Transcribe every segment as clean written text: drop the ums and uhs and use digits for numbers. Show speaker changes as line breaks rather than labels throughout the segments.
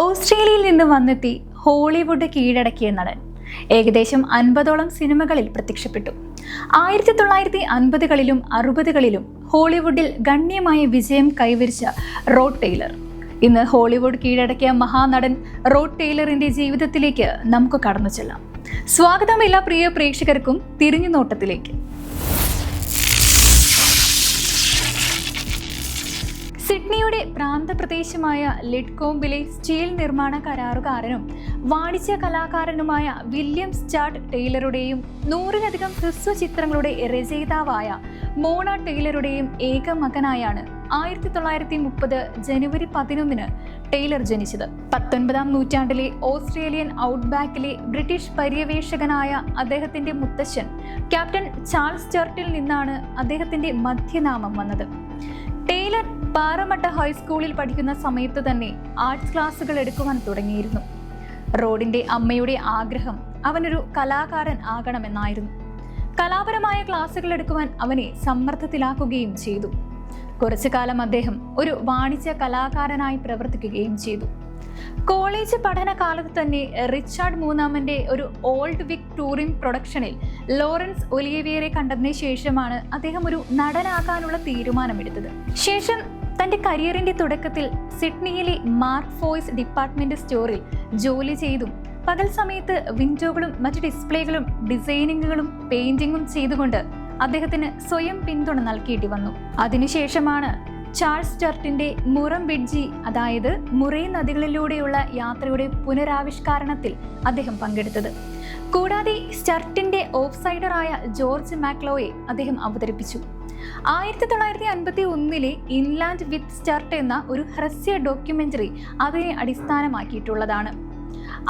ഓസ്ട്രേലിയയിൽ നിന്ന് വന്നെത്തി ഹോളിവുഡ് കീഴടക്കിയ നടൻ ഏകദേശം 50ഓളം സിനിമകളിൽ പ്രത്യക്ഷപ്പെട്ടു. 1950കളിലും 60കളിലും ഹോളിവുഡിൽ ഗണ്യമായ വിജയം കൈവരിച്ച റോഡ് ടെയ്ലർ. ഇന്ന് ഹോളിവുഡ് കീഴടക്കിയ മഹാനടൻ റോഡ് ടെയ്ലറിന്റെ ജീവിതത്തിലേക്ക് നമുക്ക് കടന്നു ചെല്ലാം. സ്വാഗതം എല്ലാ പ്രിയ പ്രേക്ഷകർക്കും തിരിഞ്ഞുനോട്ടത്തിലേക്ക്. സിഡ്നിയുടെ പ്രാന്തപ്രദേശമായ ലിഡ്കോംബിലെ സ്റ്റീൽ നിർമ്മാണ കരാറുകാരനും വാണിജ്യ കലാകാരനുമായ വില്യം സ്റ്റാർട്ട് ടെയ്ലറുടെയും 100ലധികം ഹ്രസ്വ ചിത്രങ്ങളുടെ രചയിതാവായ മോണ ടെയ്ലറുടെയും ഏക മകനായാണ് 1930 ജനുവരി 11 ടെയ്ലർ ജനിച്ചത്. 19ാം നൂറ്റാണ്ടിലെ ഓസ്ട്രേലിയൻ ഔട്ട്ബാക്കിലെ ബ്രിട്ടീഷ് പര്യവേഷകനായ അദ്ദേഹത്തിന്റെ മുത്തശ്ശൻ ക്യാപ്റ്റൻ ചാൾസ് സ്റ്റർട്ടിൽ നിന്നാണ് അദ്ദേഹത്തിന്റെ മധ്യനാമം വന്നത്. ടെയ്ലർ പാറമട്ട ഹൈസ്കൂളിൽ പഠിക്കുന്ന സമയത്ത് തന്നെ ആർട്സ് ക്ലാസ്സുകൾ എടുക്കുവാൻ തുടങ്ങിയിരുന്നു. റോഡിന്റെ അമ്മയുടെ ആഗ്രഹം അവനൊരു കലാകാരൻ ആകണമെന്നായിരുന്നു. കലാപരമായ ക്ലാസ്സുകൾ എടുക്കുവാൻ അവനെ സമ്മർദ്ദത്തിലാക്കുകയും ചെയ്തു. കുറച്ചു കാലം അദ്ദേഹം ഒരു വാണിജ്യ കലാകാരനായി പ്രവർത്തിക്കുകയും ചെയ്തു. കോളേജ് പഠനകാലത്ത് തന്നെ റിച്ചാർഡ് മൂന്നാമന്റെ ഒരു ഓൾഡ് വിക് ടൂറിംഗ് പ്രൊഡക്ഷനിൽ ലോറൻസ് ഒലിവിയറെ കണ്ടതിന് ശേഷമാണ് അദ്ദേഹം ഒരു നടനാകാനുള്ള തീരുമാനമെടുത്തത്. ശേഷം തന്റെ കരിയറിന്റെ തുടക്കത്തിൽ സിഡ്നിയിലെ മാർക്ക് ഫോയ്സ് ഡിപ്പാർട്ട്മെന്റ് സ്റ്റോറിൽ ജോലി ചെയ്തും പകൽ സമയത്ത് വിൻഡോകളും മറ്റു ഡിസ്പ്ലേകളും ഡിസൈനിങ്ങുകളും പെയിന്റിങ്ങും ചെയ്തുകൊണ്ട് അദ്ദേഹത്തിന് സ്വയം പിന്തുണ നൽകിയിട്ട് വന്നു. അതിനുശേഷമാണ് ചാൾസ് സ്റ്റർട്ടിന്റെ മുറംബിഡ്ജി, അതായത് മുറേ നദികളിലൂടെയുള്ള യാത്രയുടെ പുനരാവിഷ്കരണത്തിൽ അദ്ദേഹം പങ്കെടുത്തത്. കൂടാതെ സ്റ്റർട്ടിന്റെ ഓഫ്സൈഡറായ ജോർജ് മാക്ലോയെ അദ്ദേഹം അവതരിപ്പിച്ചു. 1951 ഇൻലാൻഡ് വിത്ത് സ്റ്റർട്ട് എന്ന ഒരു ഹ്രസ്വ ഡോക്യുമെന്ററി അതിനെ അടിസ്ഥാനമാക്കിയിട്ടുള്ളതാണ്.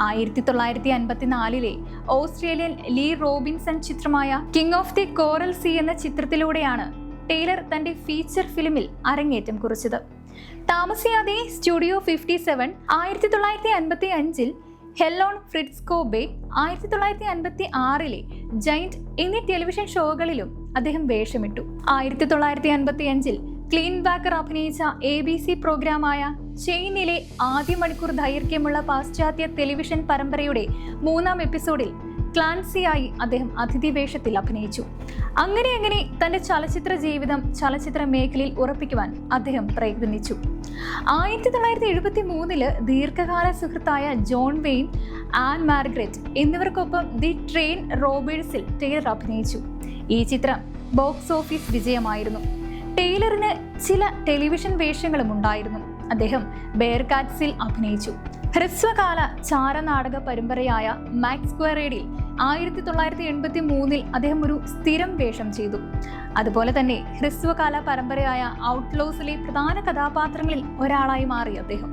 1954 ഓസ്ട്രേലിയൻ ലീ റോബിൻസൺ ചിത്രമായ King of the Coral Sea എന്ന ചിത്രത്തിലൂടെയാണ് ടെയ്ലർ തന്റെ ഫീച്ചർ ഫിലിമിൽ അരങ്ങേറ്റം കുറിച്ചത്. താമസിയാതെ studio 57, 1955 Hell on Frisco Bay, 1956 Giant എന്നീ ടെലിവിഷൻ ഷോകളിലും അദ്ദേഹം വേഷമിട്ടു. 1955 ക്ലീൻ ബാക്കർ അഭിനയിച്ച ABC പ്രോഗ്രാമായ ചെയിനിലെ ആദ്യ മണിക്കൂർ ദൈർഘ്യമുള്ള പാശ്ചാത്യ ടെലിവിഷൻ പരമ്പരയുടെ 3ാം എപ്പിസോഡിൽ ക്ലാൻസിയായി അദ്ദേഹം അതിഥി വേഷത്തിൽ അഭിനയിച്ചു. അങ്ങനെ തന്റെ ചലച്ചിത്ര ജീവിതം ചലച്ചിത്ര മേഖലയിൽ ഉറപ്പിക്കുവാൻ അദ്ദേഹം പ്രയത്നിച്ചു. 1973 ദീർഘകാല സുഹൃത്തായ ജോൺ വെയ്ൻ, ആൻ മാർഗ്രറ്റ് എന്നിവർക്കൊപ്പം ദി ട്രെയിൻ റോബേഴ്സിൽ ടെയ്ലർ അഭിനയിച്ചു. ഈ ചിത്രം ബോക്സ് ഓഫീസ് വിജയമായിരുന്നു. ടെയ്ലറിന് ചില ടെലിവിഷൻ വേഷങ്ങളും ഉണ്ടായിരുന്നു. അദ്ദേഹം ബെയർകാറ്റ്സിൽ അഭിനയിച്ചു. ഹ്രസ്വകാല ചാരനാടക പരമ്പരയായ മാക്സ്ക്വയറേഡിൽ 1983 അദ്ദേഹം ഒരു സ്ഥിരം വേഷം ചെയ്തു. അതുപോലെ തന്നെ ഹ്രസ്വകാല പരമ്പരയായ ഔട്ട്ലോസിലെ പ്രധാന കഥാപാത്രങ്ങളിൽ ഒരാളായി മാറി അദ്ദേഹം.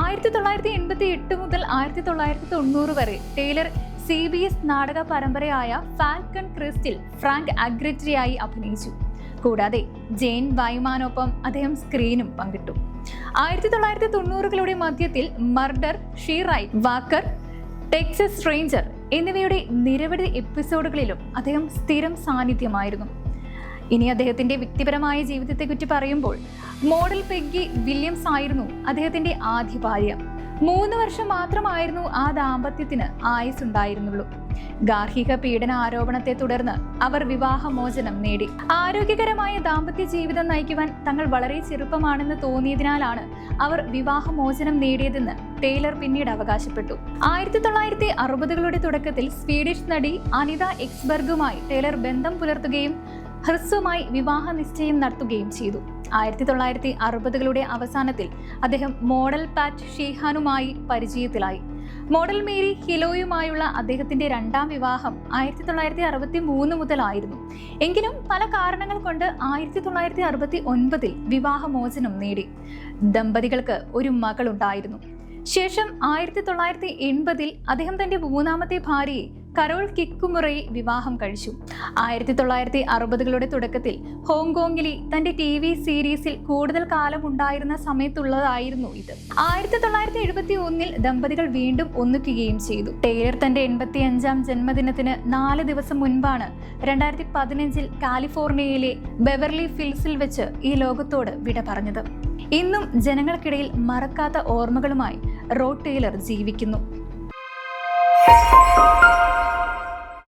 1988 മുതൽ 1990 വരെ ടെയ്ലർ CBS നാടക പരമ്പരയായ ഫാൽക്കൺ ക്രിസ്റ്റിൽ ഫ്രാങ്ക് അഗ്രറ്റിയായി അഭിനയിച്ചു. കൂടാതെ ജെയിൻ വൈമാനൊപ്പം അദ്ദേഹം സ്ക്രീനും പങ്കിട്ടു. 1990കളുടെ മധ്യത്തിൽ Murder, She Wrote, Walker, Texas Ranger എന്നിവയുടെ നിരവധി എപ്പിസോഡുകളിലും അദ്ദേഹം സ്ഥിരം സാന്നിധ്യമായിരുന്നു. ഇനി അദ്ദേഹത്തിന്റെ വ്യക്തിപരമായ ജീവിതത്തെക്കുറിച്ച് പറയുമ്പോൾ മോഡൽ പെഗ്ഗി വില്യംസ് ആയിരുന്നു അദ്ദേഹത്തിന്റെ ആദ്യ ഭാര്യ. 3 വർഷം മാത്രമായിരുന്നു ആ ദാമ്പത്യത്തിന് ആയുസ്സുണ്ടായിരുന്നുള്ളൂ. ഗാർഹിക പീഡന ആരോപണത്തെ തുടർന്ന് അവർ വിവാഹമോചനം നേടി. ആരോഗ്യകരമായ ദാമ്പത്യ ജീവിതം നയിക്കുവാൻ തങ്ങൾ വളരെ ചെറുപ്പമാണെന്ന് തോന്നിയതിനാലാണ് അവർ വിവാഹമോചനം നേടിയതെന്ന് ടെയ്ലർ പിന്നീട് അവകാശപ്പെട്ടു. 1960കളുടെ തുടക്കത്തിൽ സ്വീഡിഷ് നടി അനിത എക്സ്ബർഗുമായി ടെയ്ലർ ബന്ധം പുലർത്തുകയും ഹ്രസ്വമായി വിവാഹ നിശ്ചയം നടത്തുകയും ചെയ്തു. 1960കളുടെ അവസാനത്തിൽ അദ്ദേഹം മോഡൽ പാറ്റ് ഷീഹാനുമായി പരിചയത്തിലായി. മോഡൽ മേരി ഹിലോയുമായുള്ള അദ്ദേഹത്തിന്റെ 2ാം വിവാഹം 1963 മുതലായിരുന്നു. എങ്കിലും പല കാരണങ്ങൾ കൊണ്ട് 1969 വിവാഹമോചനം നേടി. ദമ്പതികൾക്ക് ഒരു മകളുണ്ടായിരുന്നു. ശേഷം 1980 അദ്ദേഹം തന്റെ 3ാമത്തെ ഭാര്യയെ കരോൾ കിക്കുമുറയെ വിവാഹം കഴിച്ചു. 1960കളുടെ തുടക്കത്തിൽ ഹോങ്കോങ്ങിലെ തന്റെ TV സീരീസിൽ കൂടുതൽ കാലം ഉണ്ടായിരുന്ന സമയത്തുള്ളതായിരുന്നു ഇത്. 1971 ദമ്പതികൾ വീണ്ടും ഒന്നിക്കുകയും ചെയ്തു. ടെയ്ലർ തന്റെ 85ാം ജന്മദിനത്തിന് 4 ദിവസം മുൻപാണ് 2015 കാലിഫോർണിയയിലെ ബെവർലി ഹിൽസിൽ വെച്ച് ഈ ലോകത്തോട് വിട പറഞ്ഞത്. ഇന്നും ജനങ്ങൾക്കിടയിൽ മറക്കാത്ത ഓർമ്മകളുമായി റോഡ് ടൈലർ ജീവിക്കുന്നു.